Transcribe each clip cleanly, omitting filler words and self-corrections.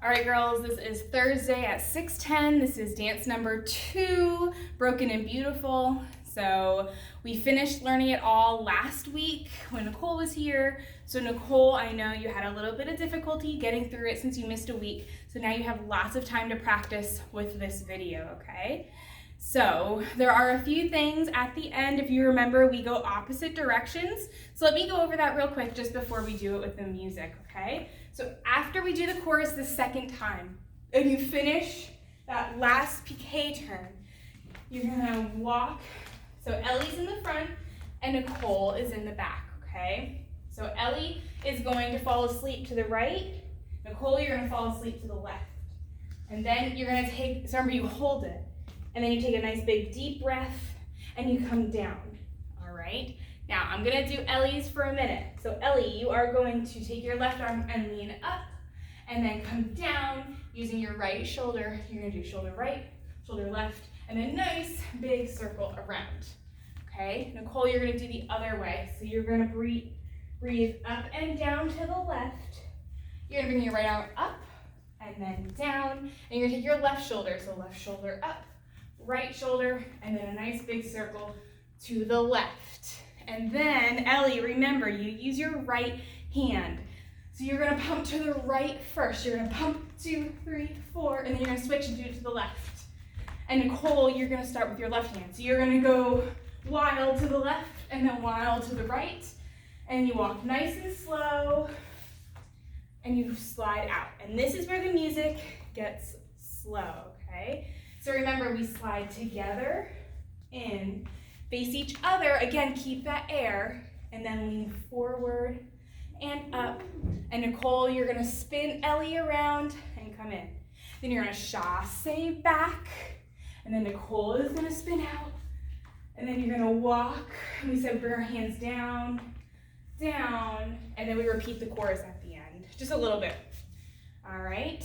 All right, girls, this is Thursday at 6:10. This is dance number 2, Broken and Beautiful. So we finished learning it all last week when Nicole was here. So Nicole, I know you had a little bit of difficulty getting through it since you missed a week. So now you have lots of time to practice with this video, okay? So there are a few things at the end. If you remember, we go opposite directions. So let me go over that real quick just before we do it with the music, okay? So after we do the chorus the second time, and you finish that last PK turn, you're gonna walk. So Ellie's in the front and Nicole is in the back, okay? So Ellie is going to fall asleep to the right. Nicole, you're gonna fall asleep to the left. And then you're gonna take, so remember you hold it, and then you take a nice big deep breath and you come down, all right? Now I'm gonna do Ellie's for a minute. So Ellie, you are going to take your left arm and lean up and then come down using your right shoulder. You're gonna do shoulder right, shoulder left, and a nice big circle around, okay? Nicole, you're gonna do the other way. So you're gonna breathe up and down to the left. You're gonna bring your right arm up and then down, and you're gonna take your left shoulder. So left shoulder up, right shoulder, and then a nice big circle to the left. And then, Ellie, remember, you use your right hand. So you're gonna pump to the right first. You're gonna pump 2, 3, 4, and then you're gonna switch and do it to the left. And Nicole, you're gonna start with your left hand. So you're gonna go wild to the left and then wild to the right. And you walk nice and slow and you slide out. And this is where the music gets slow, okay? So remember, we slide together, in, face each other. Again, keep that air, and then lean forward and up. And Nicole, you're gonna spin Ellie around and come in. Then you're gonna chasse back, and then Nicole is gonna spin out. And then you're gonna walk, and we said bring our hands down, down, and then we repeat the chorus at the end, just a little bit. All right?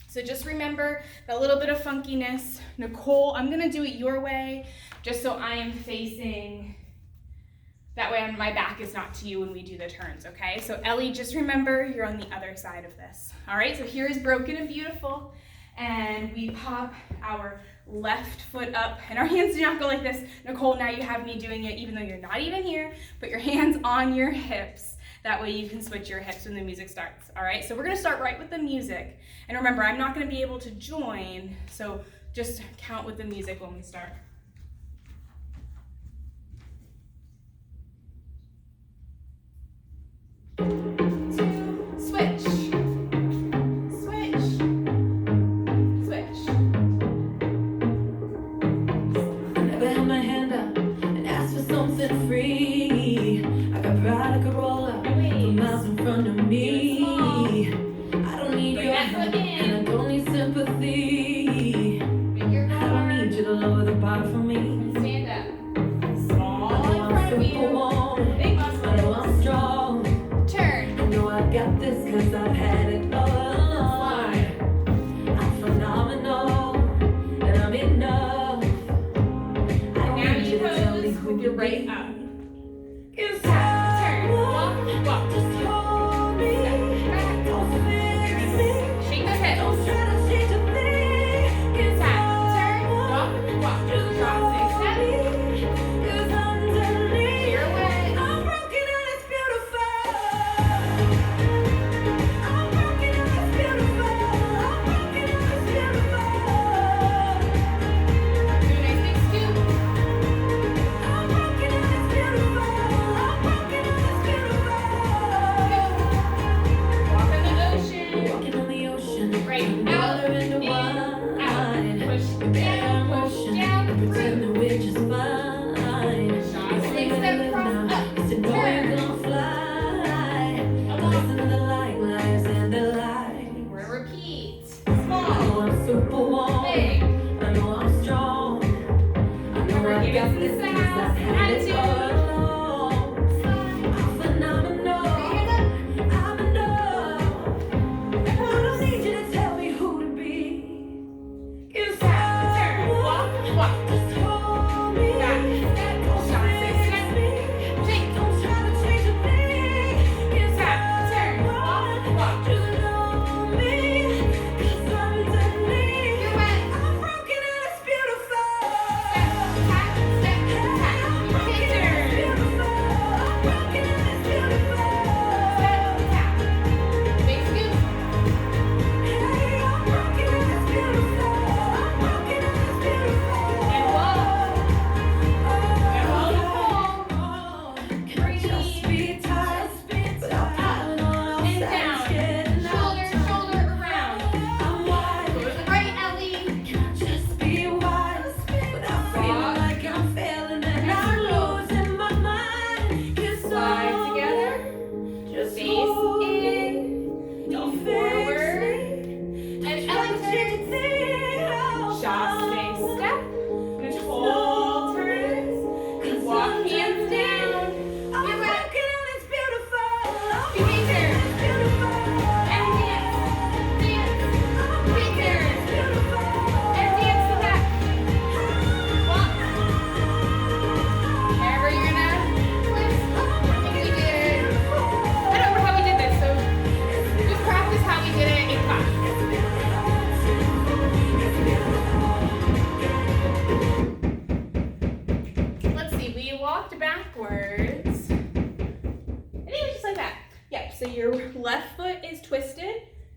So just remember that little bit of funkiness. Nicole, I'm gonna do it your way, just so I am facing, that way my back is not to you when we do the turns, okay? So Ellie, just remember you're on the other side of this. All right, so here is Broken and Beautiful, and we pop our left foot up, and our hands do not go like this. Nicole, now you have me doing it even though you're not even here. Put your hands on your hips. That way you can switch your hips when the music starts, all right? So we're gonna start right with the music. And remember, I'm not gonna be able to join, so just count with the music when we start. Switch, switch, switch. I never held my hand up and asked for something free. I got pride, I could roll up for miles in front of me. I don't need your help and I don't need sympathy. I don't need you to lower the bar for me. Stand up. Small I know in front I'm of you. superwoman. Big muscle. I know I'm strong. Turn. I know I got this cause I've had it all along. I'm phenomenal and I'm enough. I don't Now need you you to tell me pose who with you your right be. up. Cause Turn. Walk, walk. just hold me. Back. Don't fix me. Shake those hips. Don't try to change a thing. Cause Turn. Walk, walk. just Drop hold 6 me. steps. Cause underneath Your way. I'm broken and it's beautiful. I'm broken and it's beautiful. I'm broken and it's beautiful. Do a nice big scoop. I'm broken and it's beautiful. I'm broken and it's beautiful. Walk on the ocean. Walking on the ocean, Right. turning Out. water into In. wine. Out. Push We bear down. our Push motion, down. and pretend that Through. we're just fine. Chasse, It's the way step, we live cross, now. up. It's the way Turn. we're gonna fly. Along. Listen to the lights and the light. We're gonna repeat. I Small. know I'm superwoman. Big. I know I'm strong. I know Remember, I give got it some this because sass, I've had it attitude. all along. I'm phenomenal. I'm enough. I don't need you to tell me who to be. 'Cause Turn. Walk, walk. just hold me. Back. Don't Chasse, fix step. me. Shake. Don't try to change a thing. 'Cause Tap. Turn. Walk, walk. just know me.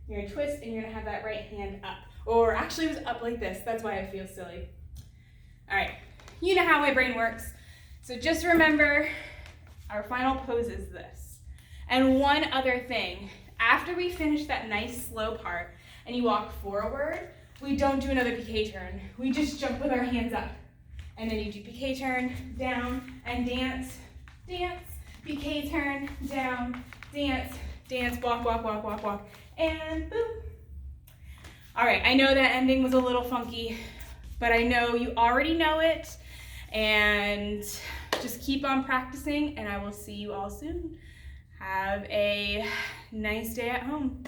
You're gonna twist and you're gonna have that right hand up. Or actually it was up like this, that's why it feels silly. All right, you know how my brain works. So just remember, our final pose is this. And one other thing, after we finish that nice slow part and you walk forward, we don't do another PK turn. We just jump with our hands up. And then you do PK turn, down, and dance, dance, PK turn, down, dance, dance, walk, walk, walk, walk, walk, and boom. All right, I know that ending was a little funky, but I know you already know it, and just keep on practicing, and I will see you all soon. Have a nice day at home.